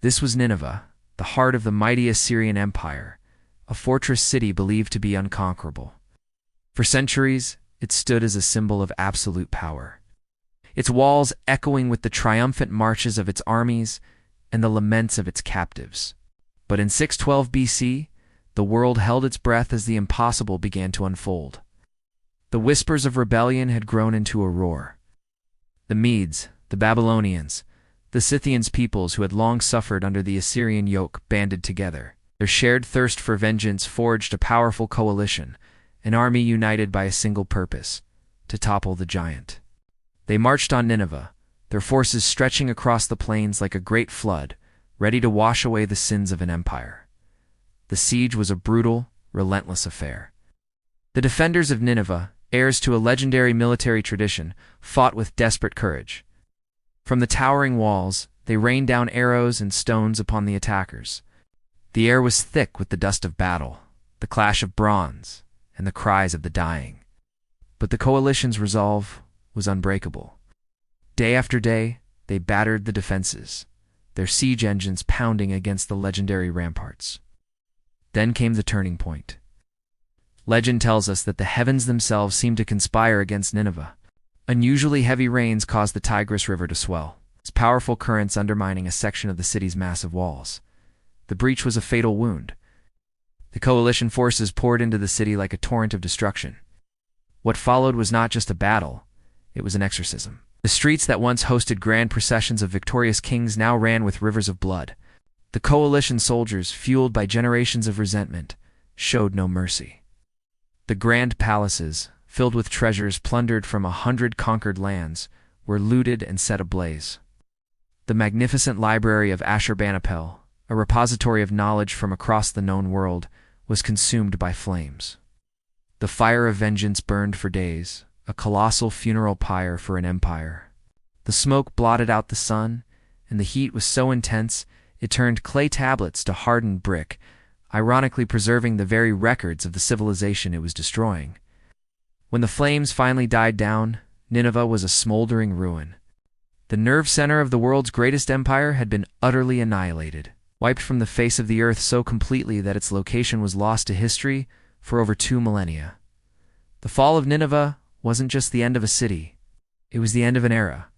This was Nineveh, the heart of the mighty Assyrian Empire, a fortress city believed to be unconquerable. For centuries, it stood as a symbol of absolute power, its walls echoing with the triumphant marches of its armies and the laments of its captives. But in 612 BC, the world held its breath as the impossible began to unfold. The whispers of rebellion had grown into a roar. The Medes, the Babylonians, the Scythians peoples who had long suffered under the Assyrian yoke banded together. Their shared thirst for vengeance forged a powerful coalition, an army united by a single purpose: to topple the giant. They marched on Nineveh, their forces stretching across the plains like a great flood, ready to wash away the sins of an empire. The siege was a brutal, relentless affair. The defenders of Nineveh, heirs to a legendary military tradition, fought with desperate courage. From the towering walls, they rained down arrows and stones upon the attackers. The air was thick with the dust of battle, the clash of bronze, and the cries of the dying. But the coalition's resolve was unbreakable. Day after day, they battered the defenses, their siege engines pounding against the legendary ramparts. Then came the turning point. Legend tells us that the heavens themselves seemed to conspire against Nineveh. Unusually heavy rains caused the Tigris River to swell, its powerful currents undermining a section of the city's massive walls. The breach was a fatal wound. The coalition forces poured into the city like a torrent of destruction. What followed was not just a battle, it was an exorcism. The streets that once hosted grand processions of victorious kings now ran with rivers of blood. The coalition soldiers, fueled by generations of resentment, showed no mercy. The grand palaces, filled with treasures plundered from 100 conquered lands, were looted and set ablaze. The magnificent library of Ashurbanipal, a repository of knowledge from across the known world, was consumed by flames. The fire of vengeance burned for days, a colossal funeral pyre for an empire. The smoke blotted out the sun, and the heat was so intense it turned clay tablets to hardened brick, ironically preserving the very records of the civilization it was destroying. When the flames finally died down, Nineveh was a smoldering ruin. The nerve center of the world's greatest empire had been utterly annihilated, wiped from the face of the earth so completely that its location was lost to history for over 2 millennia. The fall of Nineveh wasn't just the end of a city, it was the end of an era,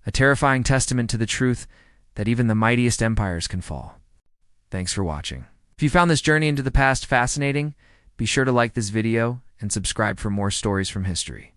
a terrifying testament to the truth that even the mightiest empires can fall. Thanks for watching. If you found this journey into the past fascinating, be sure to like this video and subscribe for more stories from history.